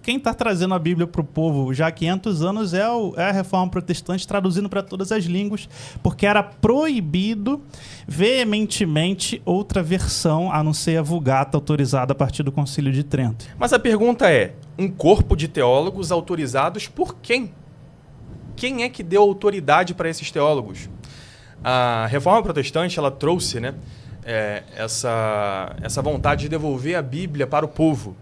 quem está trazendo a Bíblia para o povo já há 500 anos é a Reforma Protestante, traduzindo para todas as línguas, porque era proibido veementemente outra versão, a não ser a Vulgata, autorizada a partir do Concílio de Trento. Mas a pergunta é, um corpo de teólogos autorizados por quem? Quem é que deu autoridade para esses teólogos? A Reforma Protestante, ela trouxe, né, essa vontade de devolver a Bíblia para o povo.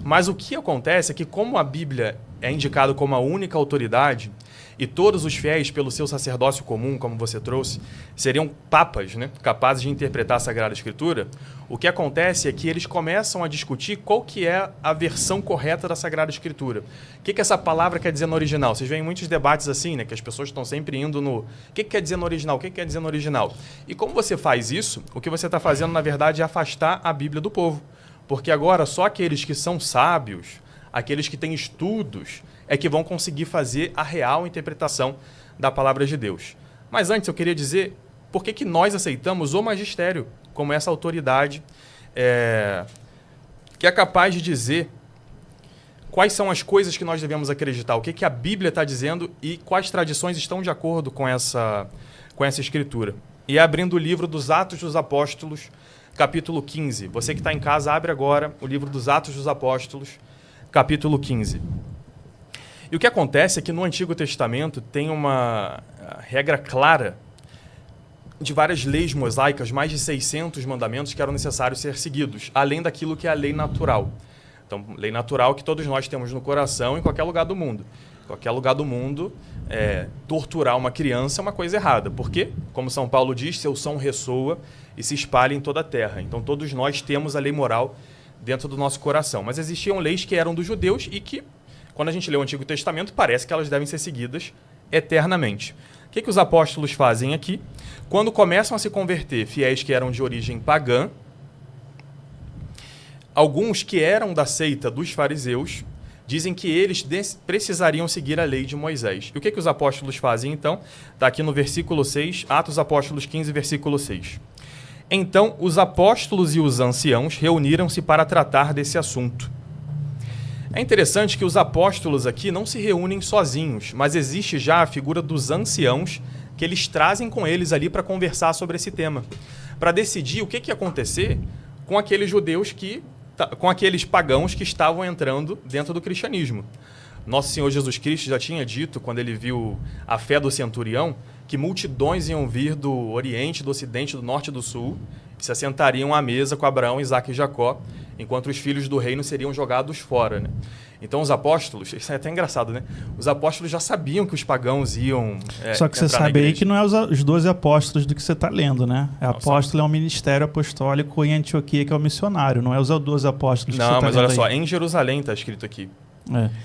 Mas o que acontece é que, como a Bíblia é indicada como a única autoridade, e todos os fiéis, pelo seu sacerdócio comum, como você trouxe, seriam papas, né, capazes de interpretar a Sagrada Escritura, o que acontece é que eles começam a discutir qual que é a versão correta da Sagrada Escritura. O que essa palavra quer dizer no original? Vocês veem muitos debates assim, né, que as pessoas estão sempre indo no... O que quer dizer no original? O que quer dizer no original? E como você faz isso, o que você está fazendo, na verdade, é afastar a Bíblia do povo. Porque agora só aqueles que são sábios, aqueles que têm estudos, é que vão conseguir fazer a real interpretação da palavra de Deus. Mas antes eu queria dizer por que nós aceitamos o magistério como essa autoridade que é capaz de dizer quais são as coisas que nós devemos acreditar, o que a Bíblia está dizendo e quais tradições estão de acordo com essa escritura. E abrindo o livro dos Atos dos Apóstolos, capítulo 15. Você que está em casa, abre agora o livro dos Atos dos Apóstolos, capítulo 15. E o que acontece é que no Antigo Testamento tem uma regra clara de várias leis mosaicas, mais de 600 mandamentos que eram necessários ser seguidos, além daquilo que é a lei natural. Então, lei natural que todos nós temos no coração em qualquer lugar do mundo. Em qualquer lugar do mundo, torturar uma criança é uma coisa errada. Por quê? Como São Paulo diz, seu som ressoa e se espalha em toda a terra. Então, todos nós temos a lei moral dentro do nosso coração. Mas existiam leis que eram dos judeus e que, quando a gente lê o Antigo Testamento, parece que elas devem ser seguidas eternamente. O que os apóstolos fazem aqui? Quando começam a se converter fiéis que eram de origem pagã, alguns que eram da seita dos fariseus dizem que eles precisariam seguir a lei de Moisés. E o que os apóstolos fazem, então? Está aqui no versículo 6, Atos Apóstolos 15, versículo 6. Então, os apóstolos e os anciãos reuniram-se para tratar desse assunto. É interessante que os apóstolos aqui não se reúnem sozinhos, mas existe já a figura dos anciãos que eles trazem com eles ali para conversar sobre esse tema, para decidir o que ia acontecer com aqueles judeus com aqueles pagãos que estavam entrando dentro do cristianismo. Nosso Senhor Jesus Cristo já tinha dito, quando ele viu a fé do centurião, que multidões iam vir do Oriente, do Ocidente, do Norte e do Sul, e se assentariam à mesa com Abraão, Isaque e Jacó, enquanto os filhos do reino seriam jogados fora, né? Então os apóstolos, isso é até engraçado, né? Os apóstolos já sabiam que os pagãos iam Só que você sabe aí que não é os 12 apóstolos do que você está lendo, né? Apóstolo é um ministério apostólico em Antioquia, que é o missionário, não é os 12 apóstolos que você está lendo. Não, mas olha só, aí. em Jerusalém está escrito aqui.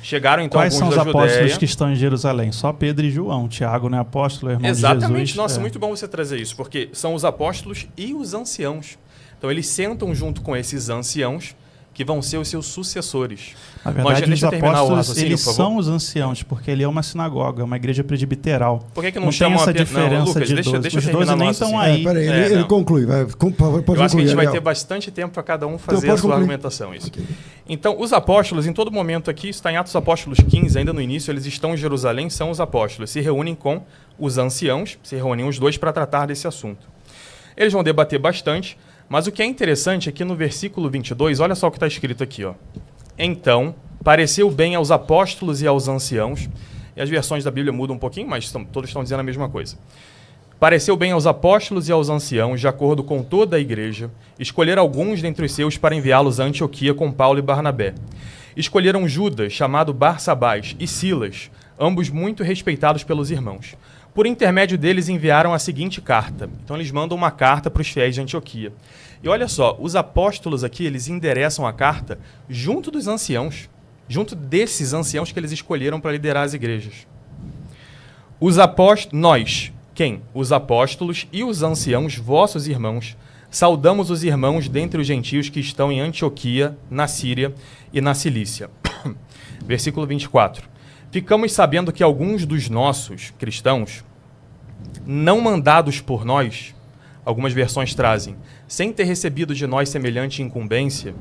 Chegaram então Quais alguns são os da apóstolos Judeia. que estão em Jerusalém? Só Pedro e João. Tiago não é apóstolo, é irmão de Jesus. Exatamente. Nossa, muito bom você trazer isso, porque são os apóstolos e os anciãos. Então eles sentam junto com esses anciãos que vão ser os seus sucessores. Na verdade, os apóstolos, eles são os anciãos, porque ele é uma sinagoga, uma igreja presbiteral. Por que não chamam tem essa diferença de 12? Deixa os 12 nem estão aí. Peraí, ele conclui. Pode eu acho que a gente vai ter bastante tempo para cada um fazer a sua argumentação. Isso. Okay. Então, os apóstolos, em todo momento aqui, está em Atos Apóstolos 15, ainda no início, eles estão em Jerusalém, são os apóstolos. Se reúnem com os anciãos, se reúnem os dois para tratar desse assunto. Eles vão debater bastante, mas o que é interessante é que no versículo 22, olha só o que está escrito aqui. Então, pareceu bem aos apóstolos e aos anciãos, e as versões da Bíblia mudam um pouquinho, mas todos estão dizendo a mesma coisa. Pareceu bem aos apóstolos e aos anciãos, de acordo com toda a igreja, escolher alguns dentre os seus para enviá-los a Antioquia com Paulo e Barnabé. Escolheram Judas, chamado Barsabás, e Silas, ambos muito respeitados pelos irmãos. Por intermédio deles enviaram a seguinte carta. Então eles mandam uma carta para os fiéis de Antioquia. E olha só, os apóstolos aqui, eles endereçam a carta junto dos anciãos, junto desses anciãos que eles escolheram para liderar as igrejas. Nós, quem? Os apóstolos e os anciãos, vossos irmãos, saudamos os irmãos dentre os gentios que estão em Antioquia, na Síria e na Cilícia. Versículo 24. Ficamos sabendo que alguns dos nossos cristãos, não mandados por nós, algumas versões trazem, sem ter recebido de nós semelhante incumbência,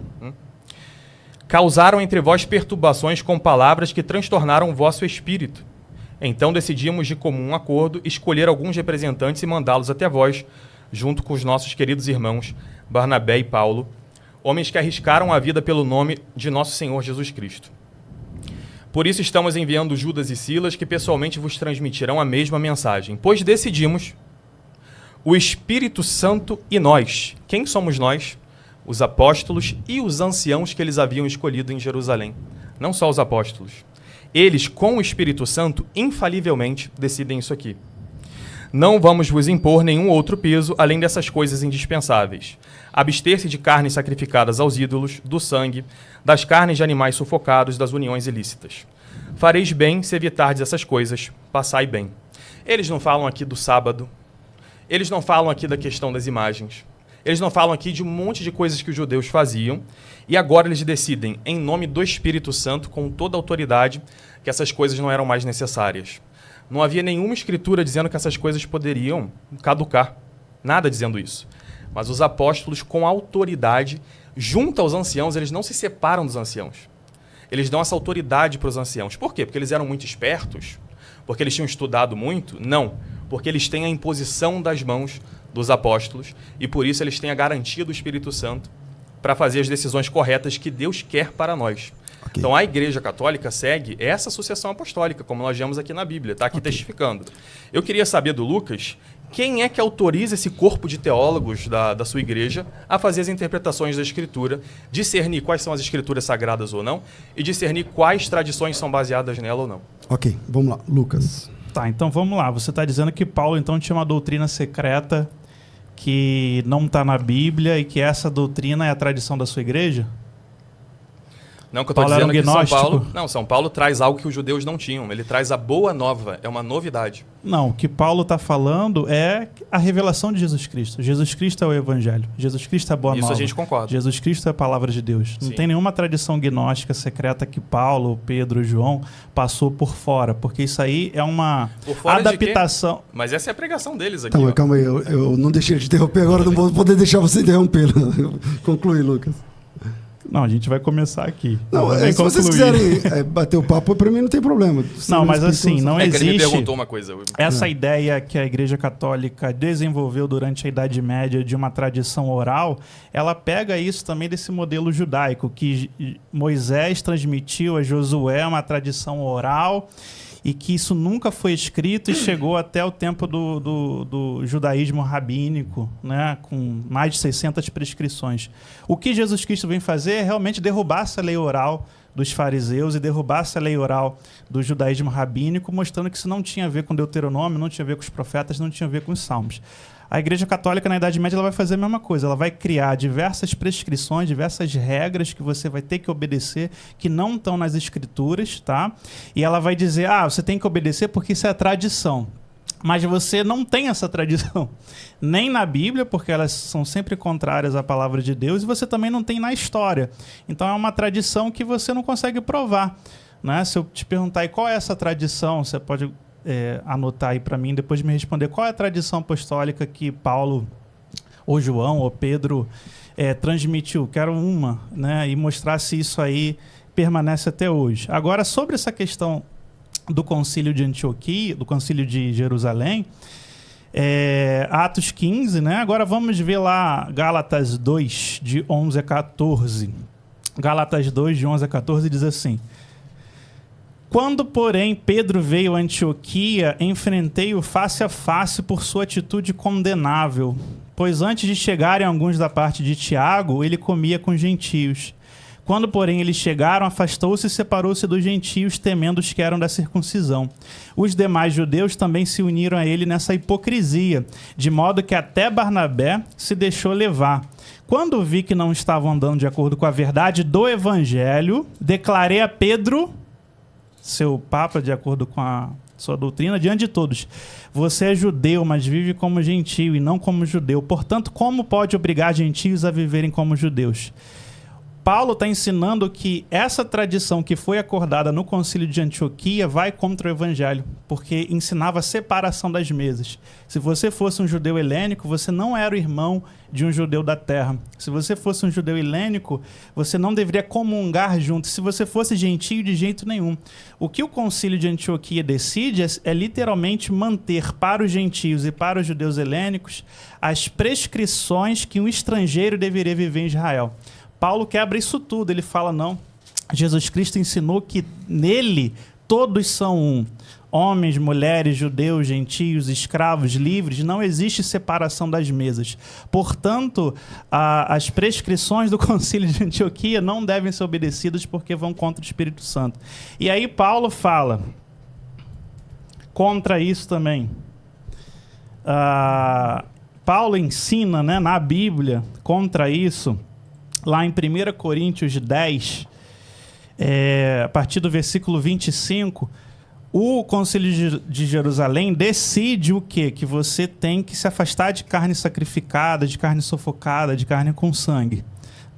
causaram entre vós perturbações com palavras que transtornaram o vosso espírito. Então decidimos de comum acordo escolher alguns representantes e mandá-los até vós, junto com os nossos queridos irmãos Barnabé e Paulo, homens que arriscaram a vida pelo nome de nosso Senhor Jesus Cristo. Por isso estamos enviando Judas e Silas, que pessoalmente vos transmitirão a mesma mensagem, pois decidimos, o Espírito Santo e nós. Quem somos nós? Os apóstolos e os anciãos que eles haviam escolhido em Jerusalém. Não só os apóstolos. Eles, com o Espírito Santo, infalivelmente decidem isso aqui. Não vamos vos impor nenhum outro peso, além dessas coisas indispensáveis. Abster-se de carnes sacrificadas aos ídolos, do sangue, das carnes de animais sufocados, das uniões ilícitas. Fareis bem se evitardes essas coisas, passai bem. Eles não falam aqui do sábado, eles não falam aqui da questão das imagens, eles não falam aqui de um monte de coisas que os judeus faziam, e agora eles decidem, em nome do Espírito Santo, com toda a autoridade, que essas coisas não eram mais necessárias. Não havia nenhuma escritura dizendo que essas coisas poderiam caducar. Nada dizendo isso. Mas os apóstolos, com autoridade, junto aos anciãos, eles não se separam dos anciãos. Eles dão essa autoridade para os anciãos. Por quê? Porque eles eram muito espertos? Porque eles tinham estudado muito? Não. Porque eles têm a imposição das mãos dos apóstolos e por isso eles têm a garantia do Espírito Santo para fazer as decisões corretas que Deus quer para nós. Okay. Então a Igreja Católica segue essa sucessão apostólica, como nós vemos aqui na Bíblia, está aqui testificando. Eu queria saber do Lucas, quem é que autoriza esse corpo de teólogos da sua igreja a fazer as interpretações da Escritura, discernir quais são as Escrituras sagradas ou não, e discernir quais tradições são baseadas nela ou não? Ok, vamos lá. Lucas. Tá, então vamos lá. Você está dizendo que Paulo então tinha uma doutrina secreta que não está na Bíblia e que essa doutrina é a tradição da sua igreja? Não, que eu estou dizendo que São Paulo traz algo que os judeus não tinham. Ele traz a boa nova, é uma novidade. Não, o que Paulo está falando é a revelação de Jesus Cristo. Jesus Cristo é o Evangelho. Jesus Cristo é a boa nova. Isso a gente concorda. Jesus Cristo é a palavra de Deus. Não tem nenhuma tradição gnóstica secreta que Paulo, Pedro, João passou por fora, porque isso aí é uma adaptação. Mas essa é a pregação deles aqui. Então, calma aí, eu não deixei de interromper agora, não vou poder deixar você interromper. Conclui, Lucas. Não, a gente vai começar aqui. Não, se vocês quiserem bater o papo, para mim não tem problema. Não, mas assim, não existe... Ele me perguntou uma coisa. Essa ideia que a Igreja Católica desenvolveu durante a Idade Média de uma tradição oral, ela pega isso também desse modelo judaico, que Moisés transmitiu a Josué uma tradição oral e que isso nunca foi escrito e chegou até o tempo do judaísmo rabínico, né, com mais de 600 prescrições. O que Jesus Cristo vem fazer é realmente derrubar essa lei oral dos fariseus e derrubar essa lei oral do judaísmo rabínico, mostrando que isso não tinha a ver com Deuteronômio, não tinha a ver com os profetas, não tinha a ver com os salmos. A Igreja Católica, na Idade Média, ela vai fazer a mesma coisa. Ela vai criar diversas prescrições, diversas regras que você vai ter que obedecer, que não estão nas Escrituras, tá? E ela vai dizer, você tem que obedecer porque isso é a tradição. Mas você não tem essa tradição. Nem na Bíblia, porque elas são sempre contrárias à palavra de Deus, e você também não tem na história. Então é uma tradição que você não consegue provar, né? Se eu te perguntar aí qual é essa tradição, você pode... anotar aí para mim, depois de me responder qual é a tradição apostólica que Paulo, ou João, ou Pedro transmitiu. Quero uma, né? E mostrar se isso aí permanece até hoje. Agora, sobre essa questão do concílio de Antioquia, do concílio de Jerusalém, Atos 15, né? Agora vamos ver lá Gálatas 2, de 11 a 14. Gálatas 2, de 11 a 14, diz assim: Quando, porém, Pedro veio a Antioquia, enfrentei-o face a face por sua atitude condenável, pois antes de chegarem alguns da parte de Tiago, ele comia com gentios. Quando, porém, eles chegaram, afastou-se e separou-se dos gentios, temendo os que eram da circuncisão. Os demais judeus também se uniram a ele nessa hipocrisia, de modo que até Barnabé se deixou levar. Quando vi que não estavam andando de acordo com a verdade do Evangelho, declarei a Pedro, seu papa, de acordo com a sua doutrina, diante de todos: você é judeu, mas vive como gentio e não como judeu. Portanto, como pode obrigar gentios a viverem como judeus? Paulo está ensinando que essa tradição que foi acordada no Concílio de Antioquia vai contra o Evangelho, porque ensinava a separação das mesas. Se você fosse um judeu helênico, você não era o irmão de um judeu da terra. Se você fosse um judeu helênico, você não deveria comungar junto. Se você fosse gentio, de jeito nenhum. O que o Concílio de Antioquia decide é literalmente manter para os gentios e para os judeus helênicos as prescrições que um estrangeiro deveria viver em Israel. Paulo quebra isso tudo, ele fala, não, Jesus Cristo ensinou que nele todos são um. Homens, mulheres, judeus, gentios, escravos, livres, não existe separação das mesas. Portanto, as prescrições do Concílio de Antioquia não devem ser obedecidas porque vão contra o Espírito Santo. E aí Paulo fala contra isso também. Paulo ensina, né, na Bíblia contra isso, lá em 1 Coríntios 10, a partir do versículo 25, o Concílio de Jerusalém decide o quê? Que você tem que se afastar de carne sacrificada, de carne sufocada, de carne com sangue.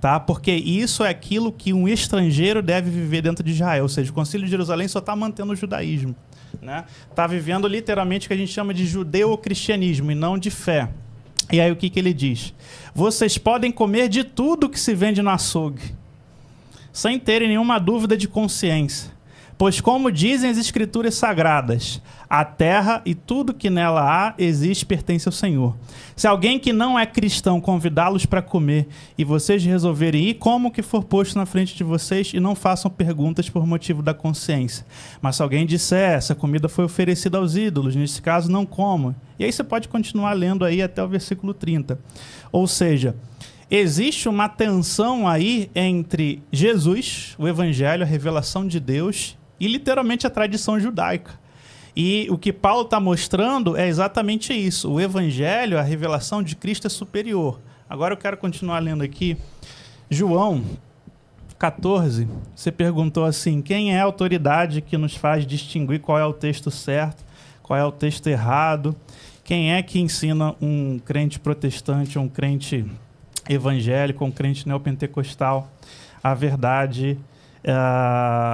Tá? Porque isso é aquilo que um estrangeiro deve viver dentro de Israel. Ou seja, o Concílio de Jerusalém só está mantendo o judaísmo. Né? Está vivendo literalmente o que a gente chama de judeu-cristianismo e não de fé. E aí o que ele diz? Vocês podem comer de tudo que se vende no açougue, sem terem nenhuma dúvida de consciência. Pois como dizem as Escrituras Sagradas, a terra e tudo que nela há existe pertence ao Senhor. Se alguém que não é cristão convidá-los para comer e vocês resolverem ir, como que for posto na frente de vocês e não façam perguntas por motivo da consciência. Mas se alguém disser, essa comida foi oferecida aos ídolos, nesse caso não comam. E aí você pode continuar lendo aí até o versículo 30. Ou seja, existe uma tensão aí entre Jesus, o Evangelho, a revelação de Deus, e literalmente a tradição judaica. E o que Paulo está mostrando é exatamente isso. O Evangelho, a revelação de Cristo é superior. Agora eu quero continuar lendo aqui. João 14, você perguntou assim, quem é a autoridade que nos faz distinguir qual é o texto certo, qual é o texto errado? Quem é que ensina um crente protestante, um crente evangélico, um crente neopentecostal a verdade?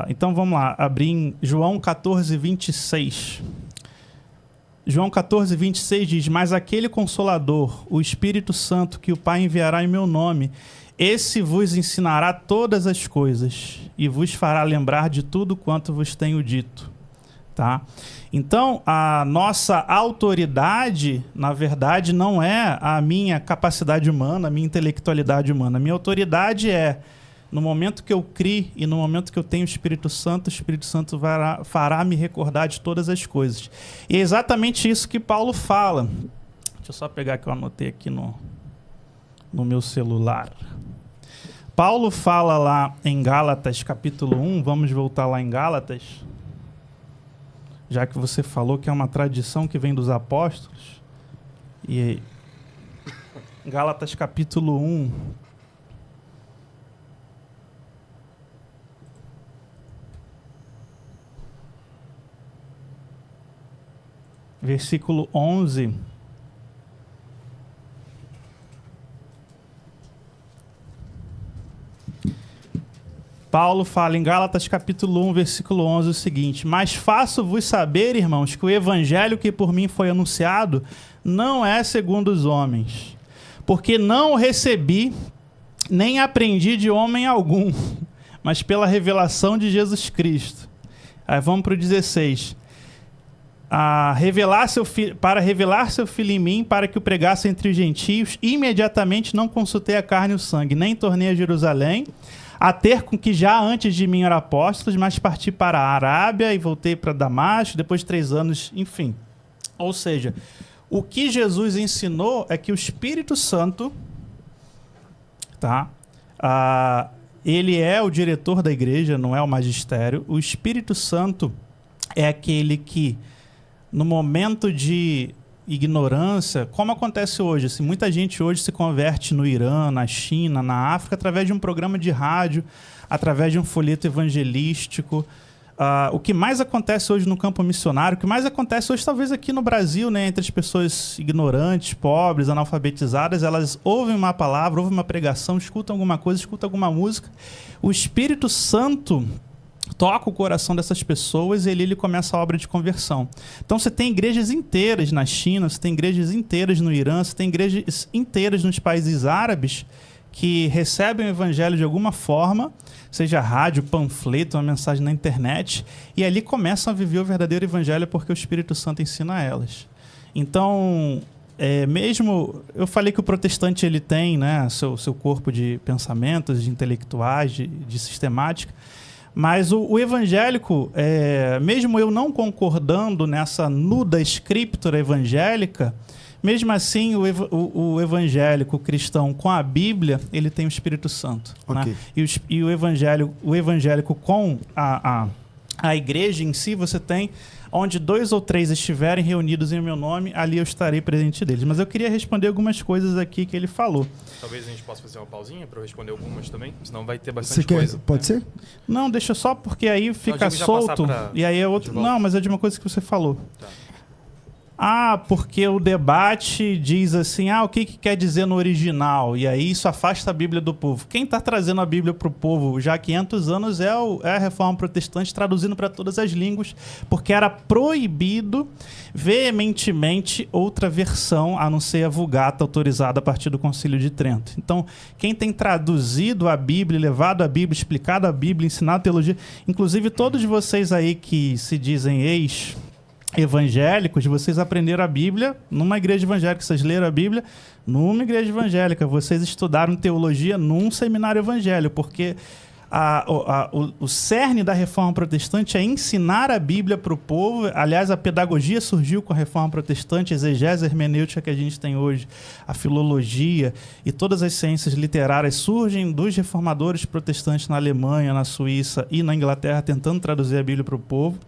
Então vamos lá, abrir em João 14, 26. João 14, 26 diz, mas aquele Consolador, o Espírito Santo, que o Pai enviará em meu nome, esse vos ensinará todas as coisas e vos fará lembrar de tudo quanto vos tenho dito. Tá? Então, a nossa autoridade, na verdade, não é a minha capacidade humana, a minha intelectualidade humana. A minha autoridade é, no momento que eu criei e no momento que eu tenho o Espírito Santo fará me recordar de todas as coisas. E é exatamente isso que Paulo fala. Deixa eu só pegar que eu anotei aqui no meu celular. Paulo fala lá em Gálatas, capítulo 1, vamos voltar lá em Gálatas, já que você falou que é uma tradição que vem dos apóstolos. E Gálatas, capítulo 1, versículo 11. Paulo fala em Gálatas capítulo 1, versículo 11 o seguinte: mas faço-vos saber, irmãos, que o evangelho que por mim foi anunciado não é segundo os homens, porque não o recebi, nem aprendi de homem algum, mas pela revelação de Jesus Cristo. Aí vamos para o 16. Para revelar seu filho em mim, para que o pregasse entre os gentios, imediatamente não consultei a carne e o sangue, nem tornei a Jerusalém, a ter com que já antes de mim eram apóstolos, mas parti para a Arábia e voltei para Damasco, depois de 3 anos, enfim. Ou seja, o que Jesus ensinou é que o Espírito Santo, tá? Ele é o diretor da igreja, não é o magistério. O Espírito Santo é aquele que, no momento de ignorância, como acontece hoje, assim, muita gente hoje se converte no Irã, na China, na África, através de um programa de rádio, através de um folheto evangelístico, O que mais acontece hoje no campo missionário, o que mais acontece hoje talvez aqui no Brasil, né, entre as pessoas ignorantes, pobres, analfabetizadas, elas ouvem uma palavra, ouvem uma pregação, escutam alguma coisa, escutam alguma música. O Espírito Santo toca o coração dessas pessoas e ele começa a obra de conversão. Então você tem igrejas inteiras na China, você tem igrejas inteiras no Irã, você tem igrejas inteiras nos países árabes que recebem o evangelho de alguma forma, seja rádio, panfleto, uma mensagem na internet, e ali começam a viver o verdadeiro evangelho porque o Espírito Santo ensina a elas. Então, mesmo... Eu falei que o protestante ele tem, né, seu corpo de pensamentos, de intelectuais, de sistemática, mas o evangélico, mesmo eu não concordando nessa nuda escritura evangélica, mesmo assim, o evangélico cristão com a Bíblia, ele tem o Espírito Santo. Okay. Né? E o evangélico com a igreja em si, você tem onde 2 ou 3 estiverem reunidos em meu nome, ali eu estarei presente deles. Mas eu queria responder algumas coisas aqui que ele falou. Talvez a gente possa fazer uma pausinha para eu responder algumas também, senão vai ter bastante coisa. Pode ser? Não, deixa só porque aí fica solto. E aí é outro. Não, mas é de uma coisa que você falou. Tá. Porque o debate diz assim, o que quer dizer no original? E aí isso afasta a Bíblia do povo. Quem está trazendo a Bíblia para o povo já há 500 anos é a Reforma Protestante, traduzindo para todas as línguas, porque era proibido veementemente outra versão, a não ser a Vulgata, autorizada a partir do Concílio de Trento. Então, quem tem traduzido a Bíblia, levado a Bíblia, explicado a Bíblia, ensinado a teologia, inclusive todos vocês aí que se dizem evangélicos, vocês aprenderam a Bíblia numa igreja evangélica, vocês leram a Bíblia numa igreja evangélica, vocês estudaram teologia num seminário evangélico, porque o cerne da Reforma Protestante é ensinar a Bíblia para o povo. Aliás, a pedagogia surgiu com a Reforma Protestante, a exegese hermenêutica que a gente tem hoje, a filologia e todas as ciências literárias surgem dos reformadores protestantes na Alemanha, na Suíça e na Inglaterra, tentando traduzir a Bíblia para o povo.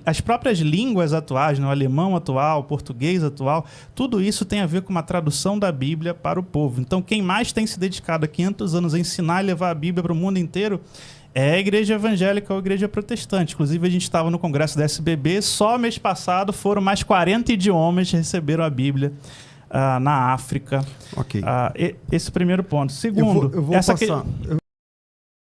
As próprias línguas atuais, né, o alemão atual, o português atual, tudo isso tem a ver com uma tradução da Bíblia para o povo. Então, quem mais tem se dedicado há 500 anos a ensinar e levar a Bíblia para o mundo inteiro é a igreja evangélica ou a igreja protestante. Inclusive, a gente estava no congresso da SBB, só mês passado foram mais 40 idiomas que receberam a Bíblia na África. Ok. Esse primeiro ponto. Segundo, eu vou passar.